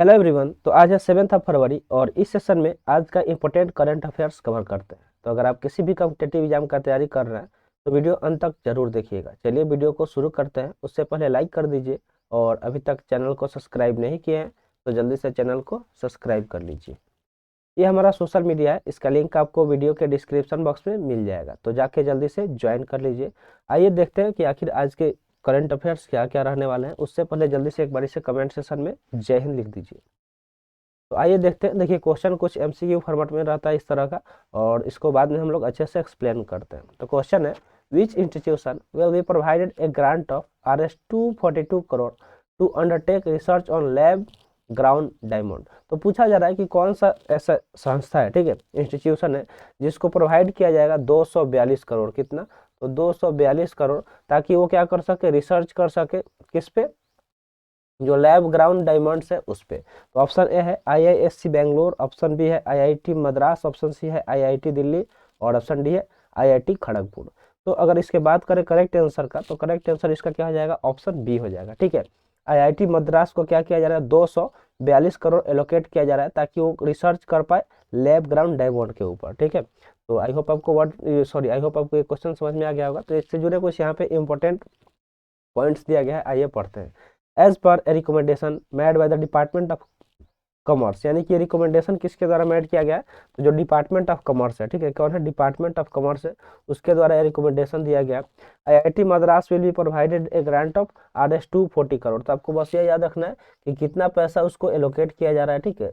Hello everyone. तो आज है 7 फरवरी और इस सेशन में आज का इम्पोर्टेंट करंट अफेयर्स कवर करते हैं। तो अगर आप किसी भी कॉम्पिटेटिव एग्जाम का तैयारी कर रहे हैं तो वीडियो अंत तक जरूर देखिएगा। चलिए वीडियो को शुरू करते हैं। उससे पहले लाइक कर दीजिए और अभी तक चैनल को सब्सक्राइब नहीं किए हैं तो जल्दी से चैनल को सब्सक्राइब कर लीजिए। ये हमारा सोशल मीडिया है, इसका लिंक आपको वीडियो के डिस्क्रिप्शन बॉक्स में मिल जाएगा, तो जाके जल्दी से ज्वाइन कर लीजिए। आइए देखते हैं कि आखिर आज के करंट अफेयर्स क्या क्या रहने वाले हैं। उससे पहले जल्दी से एक बार इसे कमेंट सेक्शन में जय हिंद लिख दीजिए। तो आइए देखते हैं। देखिए क्वेश्चन कुछ एमसीक्यू फॉर्मेट में रहता है इस तरह का, और इसको बाद में हम लोग अच्छे से एक्सप्लेन करते हैं। तो क्वेश्चन है, which institution will be provided a grant of Rs 242 crore to undertake research on lab ground diamond. तो पूछा जा रहा है कि कौन सा ऐसा संस्था है, ठीक है, इंस्टीट्यूशन है, जिसको प्रोवाइड किया जाएगा 242 करोड़। कितना? तो 242 करोड़, ताकि वो क्या कर सके, रिसर्च कर सके। किस पे? जो लैब ग्राउंड डायमंड्स है उस पे। तो ऑप्शन ए है IISc बेंगलोर, ऑप्शन बी है IIT मद्रास, ऑप्शन सी है IIT दिल्ली और ऑप्शन डी है IIT खड़गपुर। तो अगर इसके बात करें करेक्ट आंसर का, तो करेक्ट आंसर इसका क्या हो जाएगा? ऑप्शन बी हो जाएगा। ठीक है, IIT मद्रास को क्या किया जा रहा है? 242 करोड़ एलोकेट किया जा रहा है ताकि वो रिसर्च कर पाए लैब ग्राउंड डायमंड के ऊपर। ठीक है, तो आई होप आपको आई होप आपको ये क्वेश्चन समझ में आ गया होगा। तो इससे जुड़े कुछ यहाँ पे इंपॉर्टेंट पॉइंट्स दिया गया है, आइए पढ़ते हैं। एज पर a recommendation made by the department of commerce, यानी कि रिकमेंडेशन किसके द्वारा मेड किया गया है? तो जो डिपार्टमेंट ऑफ कॉमर्स है, ठीक है, कौन है? डिपार्टमेंट ऑफ कॉमर्स है, उसके द्वारा ये रिकमेंडेशन दिया गया। IIT Madras will be provided a grant of Rs 240 crore. तो आपको बस ये याद रखना है कि कितना पैसा उसको एलोकेट किया जा रहा है। ठीक है,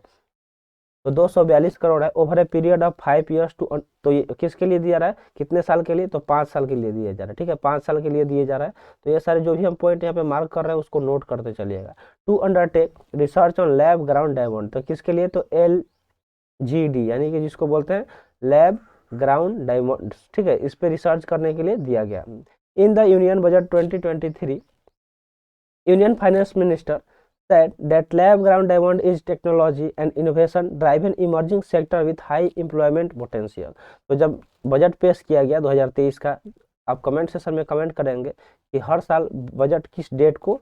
तो 242 करोड़ है over a period of 5 years to. तो ये किसके लिए दिया रहा है? कितने साल के लिए? तो 5 साल के लिए दिया जा रहा है। ठीक है, 5 साल के लिए दिए जा रहा है। तो ये सारे जो भी हम पॉइंट यहाँ पे मार्क कर रहे हैं उसको नोट करते चलिएगा। To undertake research on lab ground diamond, तो किसके लिए? तो LGD, यानी कि जिसको बोलते हैं लैब ग्राउंड डायमंड। ठीक है, इस पे रिसर्च करने के लिए दिया गया। In the union budget 2023, union finance minister said that lab ground diamond is technology and innovation driven emerging sector with high employment potential। तो जब बजट पेश किया गया 2023 का, आप कमेंट सेक्शन में कमेंट करेंगे कि हर साल बजट किस डेट को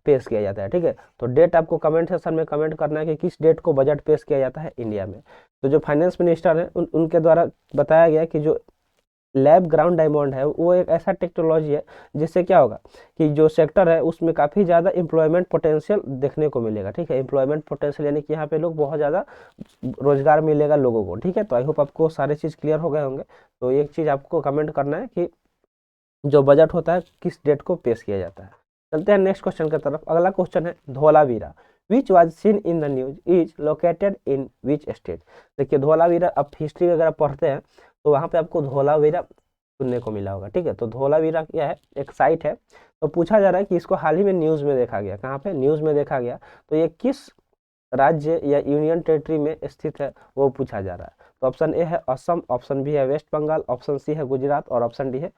पेश किया जाता है। ठीक है, तो डेट आपको कमेंट सेक्शन में कमेंट करना है कि किस डेट को बजट पेश किया जाता है इंडिया में। तो जो फाइनेंस मिनिस्टर है उनके द्वारा बताया गया कि जो लैब ग्राउंड डायमंड है वो एक ऐसा टेक्नोलॉजी है जिससे क्या होगा कि जो सेक्टर है उसमें काफ़ी ज़्यादा एम्प्लॉयमेंट पोटेंशियल देखने को मिलेगा। ठीक है, एम्प्लॉयमेंट पोटेंशियल यानी कि यहाँ पे लोग बहुत ज़्यादा रोजगार मिलेगा लोगों को। ठीक है, तो आई होप आपको सारे चीज़ क्लियर हो गए होंगे। तो एक चीज़ आपको कमेंट करना है कि जो बजट होता है किस डेट को पेश किया जाता है। चलते हैं नेक्स्ट क्वेश्चन की तरफ। अगला क्वेश्चन है Dholavira which was seen in the news is located in which state. देखिए धोलावीरा, आप हिस्ट्री वगैरह पढ़ते हैं तो वहाँ पे आपको धोलावीरा सुनने को मिला होगा। ठीक है, तो धोलावीरा क्या है? एक साइट है। तो पूछा जा रहा है कि इसको हाल ही में न्यूज़ में देखा गया। कहाँ पे? न्यूज़ में देखा गया। तो ये किस राज्य या यूनियन टेरिटरी में स्थित है वो पूछा जा रहा है। तो ऑप्शन ए है असम, ऑप्शन बी है वेस्ट बंगाल, ऑप्शन सी है गुजरात और ऑप्शन डी है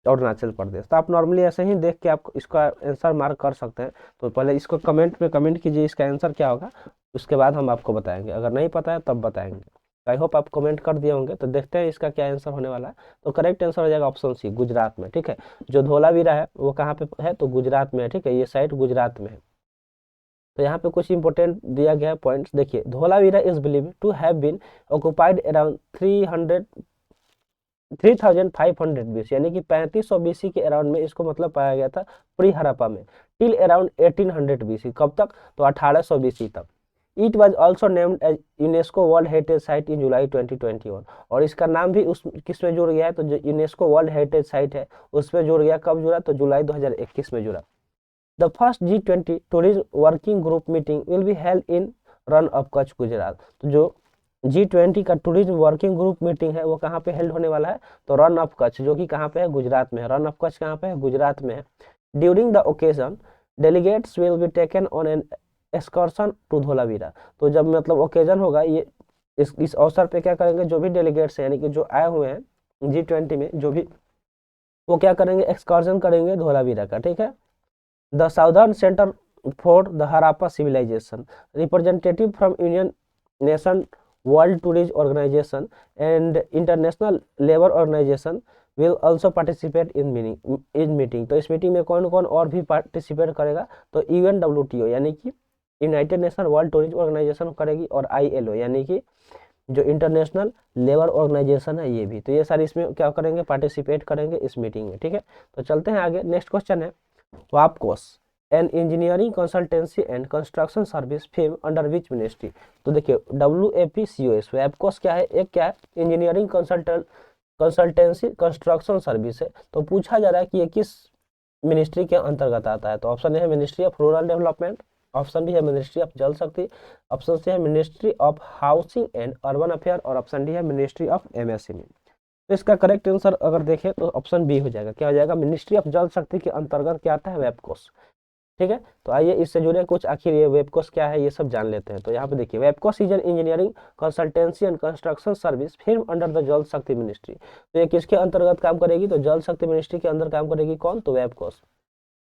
अरुणाचल प्रदेश। तो आप नॉर्मली ऐसे ही देख के आप इसका आंसर मार्क कर सकते हैं। तो पहले इसको कमेंट में कमेंट कीजिए इसका आंसर क्या होगा, उसके बाद हम आपको बताएंगे। अगर नहीं पता है तब बताएंगे। आई होप आप कमेंट कर दिए होंगे। तो देखते हैं इसका क्या आंसर होने वाला है। तो करेक्ट आंसर हो जाएगा ऑप्शन सी, गुजरात में। ठीक है, जो धोलावीरा है वो कहाँ पे है? तो गुजरात में है। ठीक है, ये साइट गुजरात में है। तो यहाँ पे कुछ इंपॉर्टेंट दिया गया है पॉइंट्स। देखिए Dholavira is believe to have been occupied around 3500 BC, यानी कि 3500 BC के अराउंड में इसको मतलब पाया गया था प्री हड़प्पा में, टिल अराउंड 1800 BC। कब तक? तो 1800 BC तक। It was also named as UNESCO world heritage site in July 2021। और इसका नाम भी उस किस में जुड़ गया है? तो जो यूनेस्को वर्ल्ड हेरिटेज साइट है उसमें जुड़ गया। कब जुड़ा? तो जुलाई 2021 में जुड़ा। The first G20 tourism working group meeting will be held in run of Kutch Gujarat. तो जो G20 का टूरिज्म वर्किंग ग्रुप मीटिंग है वो कहाँ पे हेल्ड होने वाला है? तो रन ऑफ कच्छ, जो कि कहाँ पे है? गुजरात में है। रन ऑफ कच्छ कहाँ पे है? गुजरात में है। During the occasion delegates will be taken on an excursion to Dholavira. तो जब मतलब ओकेजन होगा, ये इस अवसर पे क्या करेंगे? जो भी डेलीगेट्स हैं यानी कि जो आए हुए हैं G20 में जो भी, वो क्या करेंगे? एक्सकर्शन करेंगे धोलावीरा का। ठीक है, the southern centre for the Harappa civilisation, representative from union nation, World Tourism Organisation and International Labour Organisation will also participate in meeting. तो इस मीटिंग में कौन कौन और भी पार्टिसिपेट करेगा? तो UNWTO यानी कि United Nation World Tourism Organization करेगी, और ILO यानी कि जो इंटरनेशनल लेबर ऑर्गेनाइजेशन है ये भी। तो ये सारी इसमें क्या करेंगे, पार्टिसिपेट करेंगे इस मीटिंग में, ठीक है। तो चलते हैं आगे, नेक्स्ट क्वेश्चन है वापकोस an engineering consultancy and construction service firm under which ministry. तो देखिए WAPCOS वेबकोस क्या है, एक क्या है इंजीनियरिंग कंसल्टेंसी कंस्ट्रक्शन सर्विस है। तो पूछा जा रहा है कि ये किस मिनिस्ट्री के अंतर्गत आता है। तो ऑप्शन ए है ministry of rural development, option B है ministry of Jal Shakti, option C है ministry of housing and urban affair, और ऑप्शन डी है मिनिस्ट्री ऑफ MSME। तो इसका करेक्ट आंसर अगर देखें तो ऑप्शन बी हो जाएगा। क्या हो जाएगा, मिनिस्ट्री ऑफ जल शक्ति के अंतर्गत क्या आता है, वेबकोस, ठीक है। तो आइए इससे जुड़े कुछ आखिर ये वेबकोस क्या है ये सब जान लेते हैं। तो यहाँ पे देखिए वेबकोस is an engineering consultancy and construction service firm under the Jal Shakti ministry. तो ये किसके अंतर्गत काम करेगी, तो जल शक्ति मिनिस्ट्री के अंदर काम करेगी। कौन, तो वेबकोस,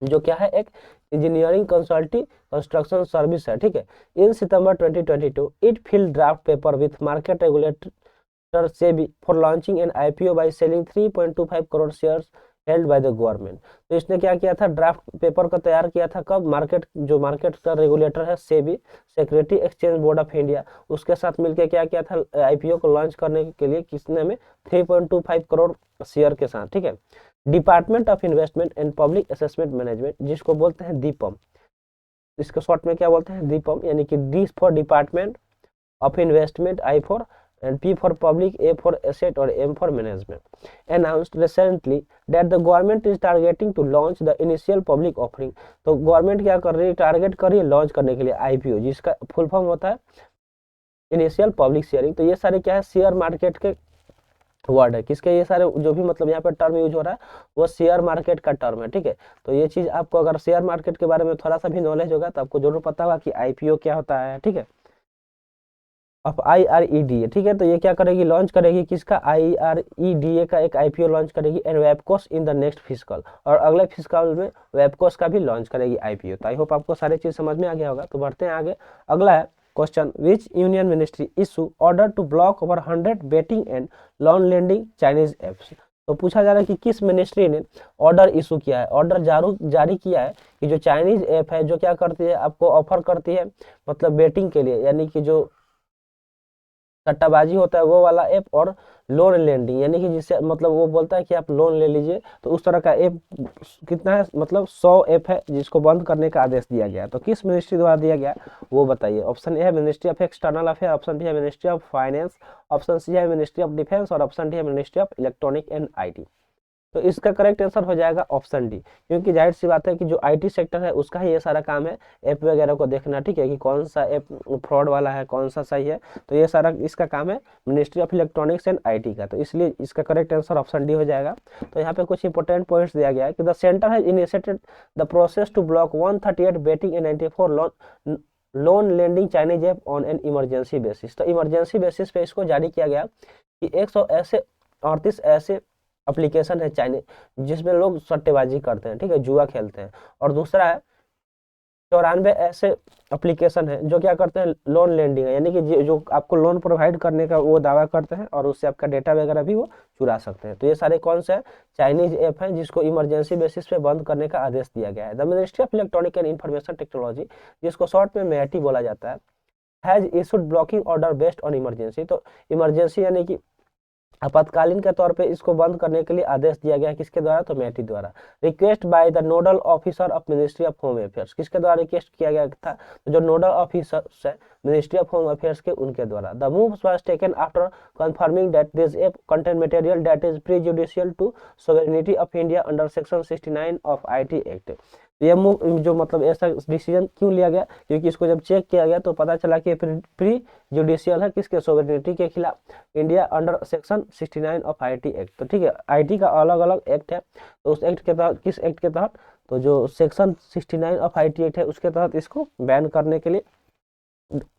जो क्या है एक इंजीनियरिंग कंसल्टिंग कंस्ट्रक्शन सर्विस है, ठीक है। इन सितंबर 2022 it filled draft paper with market regulator SEBI for launching N IPO by selling 3.25 crore shares held by the government. तो इसने क्या किया था, ड्राफ्ट पेपर का तैयार किया था कब, मार्केट का रेगुलेटर है SEBI, security exchange board of India, उसके साथ मिलकर क्या किया था, IPO को लॉन्च करने के लिए किसने में 3.25 करोड़ शेयर के साथ, ठीक है। Department of investment and public assessment management, जिसको बोलते हैं DIPAM, इसको शॉर्ट में क्या बोलते हैं, DIPAM, यानी कि D for department of investment, I for and P for public, A for asset और M for management, announced recently that the government is targeting to launch the initial public offering। तो government क्या कर रही है, target कर रही है launch करने के लिए IPO, जिसका फुल फॉर्म होता है इनिशियल पब्लिक शेयरिंग। तो ये सारे क्या है, शेयर मार्केट के वर्ड है, किसके, ये सारे जो भी मतलब यहाँ पे टर्म यूज हो रहा है वो शेयर मार्केट का टर्म है, ठीक है। तो ये चीज आपको अगर शेयर मार्केट के बारे में थोड़ा सा भी नॉलेज होगा तो आपको जरूर पता होगा कि IPO क्या होता है, ठीक है। अब IREDA, ठीक है। तो ये क्या करेगी, लॉन्च करेगी किसका, IREDA का एक IPO लॉन्च करेगी एंड वेबकोस इन द नेक्स्ट फिस्कल, और अगले फिस्कल में वेबकोस का भी लॉन्च करेगी IPO। तो आई होप आपको सारी चीज समझ में आ गया होगा। तो बढ़ते हैं आगे, अगला है question, which union ministry issue order to block over 100 betting and loan lending Chinese apps. तो पूछा जा रहा है कि किस मिनिस्ट्री ने ऑर्डर इशू किया है, ऑर्डर जारी किया है कि जो चाइनीज ऐप है जो क्या करती है, आपको ऑफर करती है मतलब बेटिंग के लिए, यानी कि जो सट्टाबाजी होता है वो वाला ऐप, और लोन लेंडिंग यानी कि जिससे मतलब वो बोलता है कि आप लोन ले लीजिए, तो उस तरह का ऐप कितना है, मतलब 100 ऐप है जिसको बंद करने का आदेश दिया गया है। तो किस मिनिस्ट्री द्वारा दिया गया वो बताइए। ऑप्शन ए है ministry of external affair, option B है ministry of finance, option C है मिनिस्ट्री ऑफ डिफेंस, और ऑप्शन डी है ministry of electronic and IT। तो इसका करेक्ट आंसर हो जाएगा ऑप्शन डी, क्योंकि जाहिर सी बात है कि जो IT सेक्टर है उसका ही ये सारा काम है ऐप वगैरह को देखना, ठीक है, कि कौन सा ऐप फ्रॉड वाला है कौन सा सही है। तो ये सारा इसका काम है ministry of electronics and IT का। तो इसलिए इसका करेक्ट आंसर ऑप्शन डी हो जाएगा। तो यहाँ पे कुछ इंपॉर्टेंट पॉइंट्स दिया गया है कि the centre has initiated the process to block 138 betting and 94 loan lending Chinese app on an emergency basis. तो इमरजेंसी बेसिस पे इसको जारी किया गया कि 138 ऐसे एप्लीकेशन है चाइनीज जिसमें लोग सट्टेबाजी करते हैं, ठीक है, जुआ खेलते हैं, और दूसरा है 94 ऐसे एप्लीकेशन है जो क्या करते हैं, लोन लेंडिंग है, यानी कि जो आपको लोन प्रोवाइड करने का वो दावा करते हैं और उससे आपका डेटा वगैरह भी वो चुरा सकते हैं। तो ये सारे कौन से चाइनीज ऐप हैं जिसको इमरजेंसी बेसिस पे बंद करने का आदेश दिया गया है। The ministry of electronic and information technology, जिसको शॉर्ट में MIT बोला जाता है, has issued blocking order based on emergency. तो इमरजेंसी यानी कि आपातकालीन के तौर पे इसको बंद करने के लिए आदेश दिया गया है, किसके द्वारा, तो MIT द्वारा। Request by the nodal officer of ministry of home affairs, किसके द्वारा रिक्वेस्ट किया गया था, तो जो नोडल ऑफिसर्स है मिनिस्ट्री ऑफ होम अफेयर्स के उनके द्वारा। The move was taken after confirming that this app contain material that is prejudicial to sovereignty of India under section 69 of IT act. ये मूव जो मतलब ऐसा डिसीजन क्यों लिया गया, क्योंकि इसको जब चेक किया गया तो पता चला कि प्री जुडिशियल है किसके, सोवरेनिटी के खिलाफ, India under section 69 of IT act. तो ठीक है, IT का अलग अलग एक्ट है, तो उस एक्ट के तहत, किस एक्ट के तहत, तो जो सेक्शन 69 ऑफ IT एक्ट है उसके तहत इसको बैन करने के लिए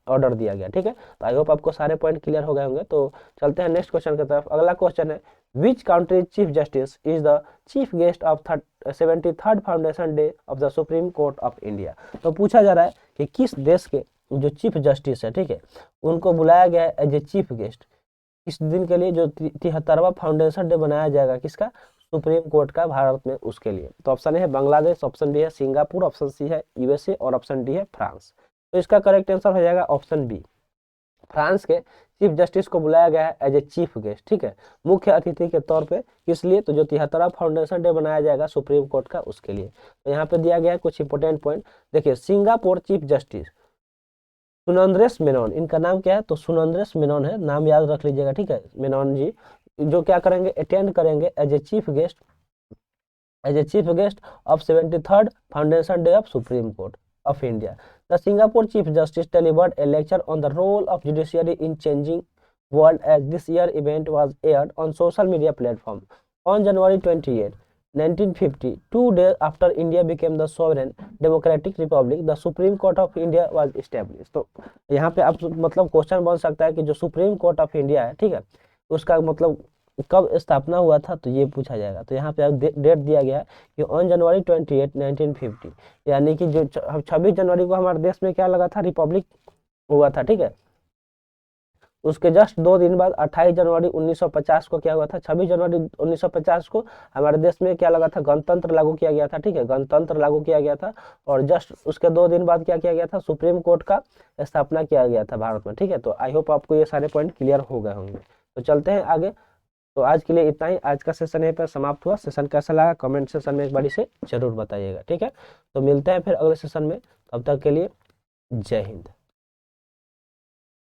ऑर्डर दिया गया। ठीक है, तो आई होप आपको सारे पॉइंट क्लियर हो गए होंगे। तो चलते हैं नेक्स्ट क्वेश्चन की तरफ। अगला क्वेश्चन है, which country chief justice is the chief guest of 73rd foundation day of the supreme court of India. तो पूछा जा रहा है कि किस देश के जो चीफ जस्टिस है, ठीक है, उनको बुलाया गया है एज ए चीफ गेस्ट इस दिन के लिए, जो 73वां फाउंडेशन डे बनाया जाएगा, किसका, सुप्रीम कोर्ट का, भारत में, उसके लिए। तो ऑप्शन ए है बांग्लादेश, ऑप्शन बी है सिंगापुर, ऑप्शन सी है USA और ऑप्शन डी है फ्रांस। तो इसका करेक्ट आंसर हो जाएगा ऑप्शन बी। फ्रांस के चीफ जस्टिस को बुलाया गया है एज ए चीफ गेस्ट, ठीक है, मुख्य अतिथि के तौर पे। किस लिए? तो जो 73वां फाउंडेशन डे बनाया जाएगा सुप्रीम कोर्ट का, उसके लिए। तो यहाँ पे दिया गया है कुछ इंपोर्टेंट पॉइंट। देखिए, सिंगापुर चीफ जस्टिस सुनंद्रेस मेनन, इनका नाम क्या है? तो सुनंद्रेस मेनन है, नाम याद रख लीजिएगा, ठीक है, मेनन जी, जो क्या करेंगे? अटेंड करेंगे as a chief guest, as a chief guest of 73rd foundation day of Supreme Court of India. The Singapore Chief Justice delivered a lecture on the role of judiciary in changing world as this year event was aired on social media platform. On January 28, 1950, 2 days after India became the sovereign democratic republic, the Supreme Court of India was established. तो यहाँ पे आप मतलब question बन सकता है कि जो सुप्रीम कोर्ट ऑफ इंडिया है, ठीक है, उसका मतलब कब स्थापना हुआ था, तो ये पूछा जाएगा। तो यहाँ पे अब डेट दिया गया है कि ऑन जनवरी 28, 1950, यानी कि जो 26 जनवरी को हमारे देश में क्या लगा था? रिपब्लिक हुआ था, ठीक है। उसके जस्ट 2 दिन बाद 28 जनवरी 1950 को क्या हुआ था? 26 जनवरी 1950 को हमारे देश में क्या लगा था? गणतंत्र लागू किया गया था, ठीक है, गणतंत्र लागू किया गया था। और जस्ट उसके 2 दिन बाद क्या किया गया था? सुप्रीम कोर्ट का स्थापना किया गया था भारत में, ठीक है। तो आई होप आपको ये सारे पॉइंट क्लियर हो गए होंगे। तो चलते हैं आगे। तो आज के लिए इतना ही, आज का सेशन यहीं पर समाप्त हुआ। सेशन कैसा लगा कमेंट सेशन में एक बार इसे जरूर बताइएगा, ठीक है। तो मिलते हैं फिर अगले सेशन में, तब तक के लिए जय हिंद।